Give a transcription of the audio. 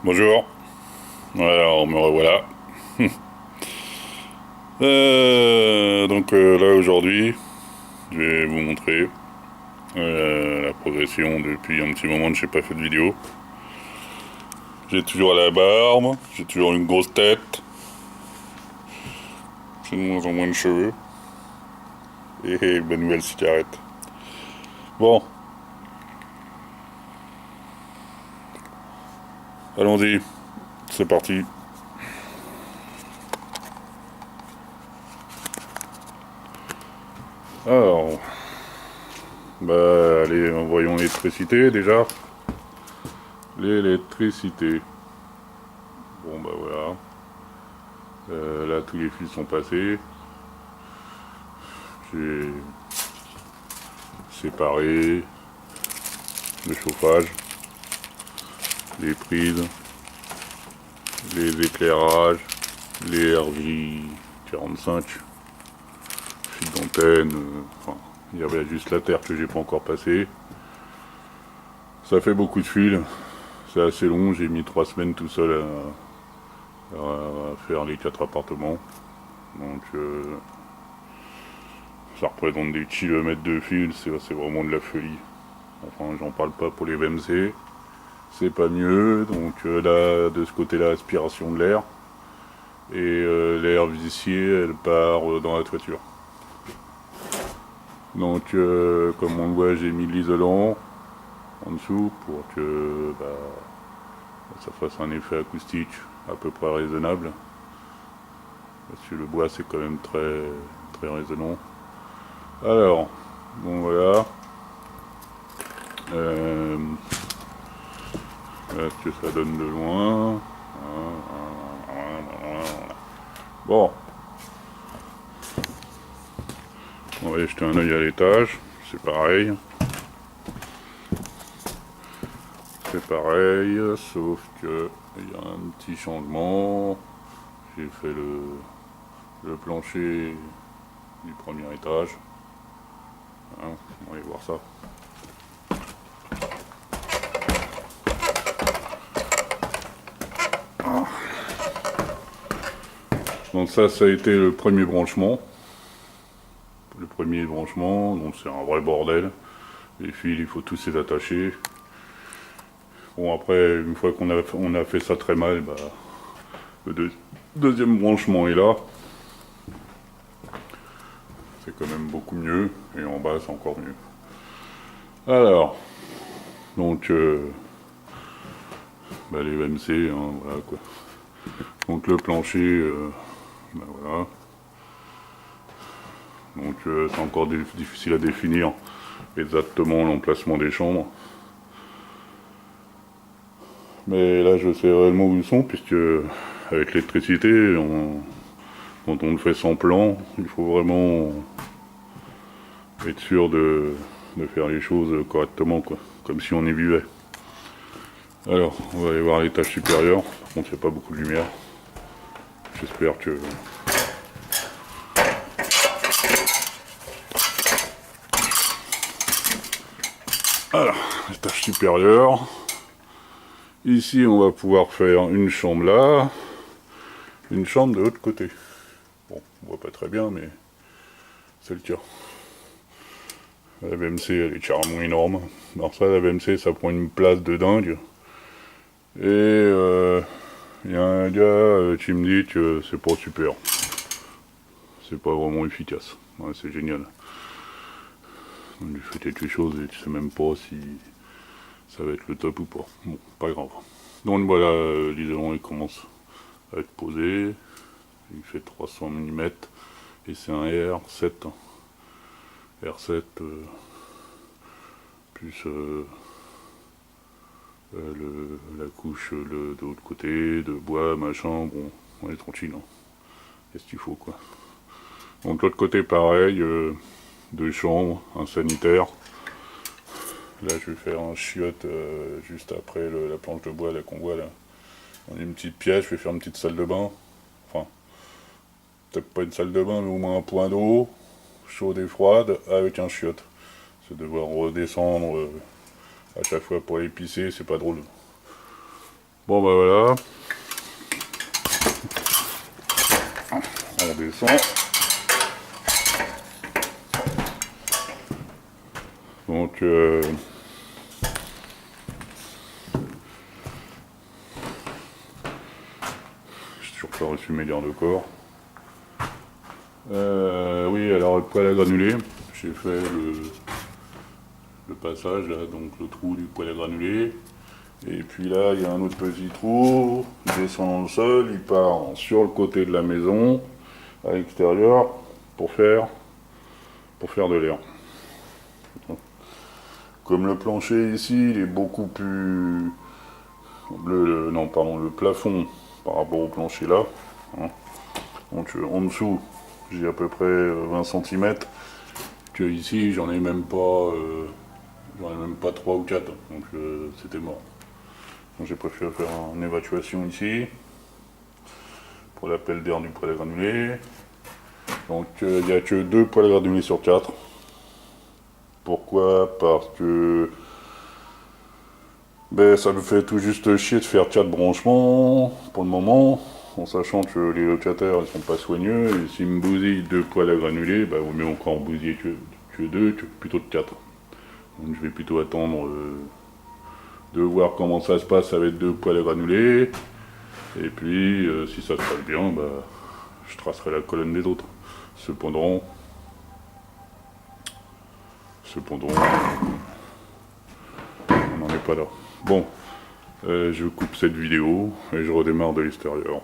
Bonjour, alors me revoilà. Là aujourd'hui, je vais vous montrer la progression depuis un petit moment que j'ai pas fait de vidéo. J'ai toujours la barbe, j'ai toujours une grosse tête, j'ai de moins en moins de cheveux. Et bonne nouvelle cigarette. Bon, allons-y, c'est parti. Alors, allez, voyons l'électricité déjà. L'électricité. Bon, voilà. Là, tous les fils sont passés. J'ai séparé le chauffage, les prises, les éclairages, les RJ45, fil d'antenne, enfin, il y avait juste la terre que j'ai pas encore passé. Ça fait beaucoup de fils, c'est assez long, j'ai mis 3 semaines tout seul à faire les 4 appartements. Donc ça représente des kilomètres de fils, c'est vraiment de la folie. Enfin, j'en parle pas pour les VMC, c'est pas mieux. Donc là, de ce côté-là, aspiration de l'air. Et l'air vicié, elle part dans la toiture. Donc, comme on le voit, j'ai mis de l'isolant en dessous pour que ça fasse un effet acoustique à peu près raisonnable. Parce que le bois, c'est quand même très, très résonnant. Alors, bon voilà. Voilà ce que ça donne de loin. Bon, on va jeter un œil à l'étage, c'est pareil. C'est pareil, sauf que il y a un petit changement. J'ai fait le plancher du premier étage. Hein, on va aller voir ça. Donc ça a été le premier branchement. Donc c'est un vrai bordel. Les fils, il faut tous les attacher. Bon, après, une fois qu'on a fait ça très mal, le deuxième branchement est là. C'est quand même beaucoup mieux. Et en bas, c'est encore mieux. Alors, donc, les VMC, hein, voilà quoi. Donc le plancher, voilà. Donc c'est encore difficile à définir exactement l'emplacement des chambres. Mais là, je sais réellement où ils sont, puisque avec l'électricité, quand on le fait sans plan, il faut vraiment être sûr de faire les choses correctement, quoi, comme si on y vivait. Alors, on va aller voir l'étage supérieur. Par contre, il n'y a pas beaucoup de lumière. J'espère que... Alors, l'étage supérieur. Ici, on va pouvoir faire une chambre là, une chambre de l'autre côté. Bon, on voit pas très bien, mais c'est le cas. La VMC, elle est carrément énorme. Alors ça, la VMC, ça prend une place de dingue. Et il y a un gars qui me dit que c'est pas super. C'est pas vraiment efficace. Ouais, c'est génial. On lui fait quelque chose et tu sais même pas si ça va être le top ou pas. Bon, pas grave. Donc voilà, l'isolant il commence à être posé. Il fait 300 mm et c'est un R7. R7 plus la couche de l'autre côté, de bois, machin. Bon, on est tranquille. Hein. Qu'est-ce qu'il faut quoi. Donc l'autre côté pareil, 2 chambres, un sanitaire. Là je vais faire un chiotte juste après la planche de bois là qu'on voit là. On a une petite pièce, je vais faire une petite salle de bain. Enfin, peut-être pas une salle de bain, mais au moins un point d'eau, chaude et froide, avec un chiotte. C'est devoir redescendre à chaque fois pour aller pisser, c'est pas drôle. Bon bah voilà. On descend. Donc j'ai toujours pas reçu mes liens de corps. Oui, alors le poêle à granulés, j'ai fait le passage là, donc le trou du poêle à granulés. Et puis là, il y a un autre petit trou, il descend dans le sol, il part sur le côté de la maison, à l'extérieur, pour faire de l'air. Comme le plancher ici, il est beaucoup plus... le plafond par rapport au plancher là. Hein. Donc en dessous, j'ai à peu près 20 cm. Que ici, j'en ai même pas 3 ou 4. Donc c'était mort. Donc j'ai préféré faire une évacuation ici. Pour l'appel d'air du poêle à granulés. Donc il n'y a que 2 poêles à granulés sur 4. Pourquoi? Parce que ça me fait tout juste chier de faire 4 branchements pour le moment, en sachant que les locataires ils sont pas soigneux, et s'ils me bousillent 2 poêles à granulés, vaut mieux encore bousiller que 2 que plutôt de 4. Donc je vais plutôt attendre de voir comment ça se passe avec 2 poêles à granulés, et puis si ça se passe bien, je tracerai la colonne des autres. Cependant, on n'en est pas là. Bon, je coupe cette vidéo et je redémarre de l'extérieur.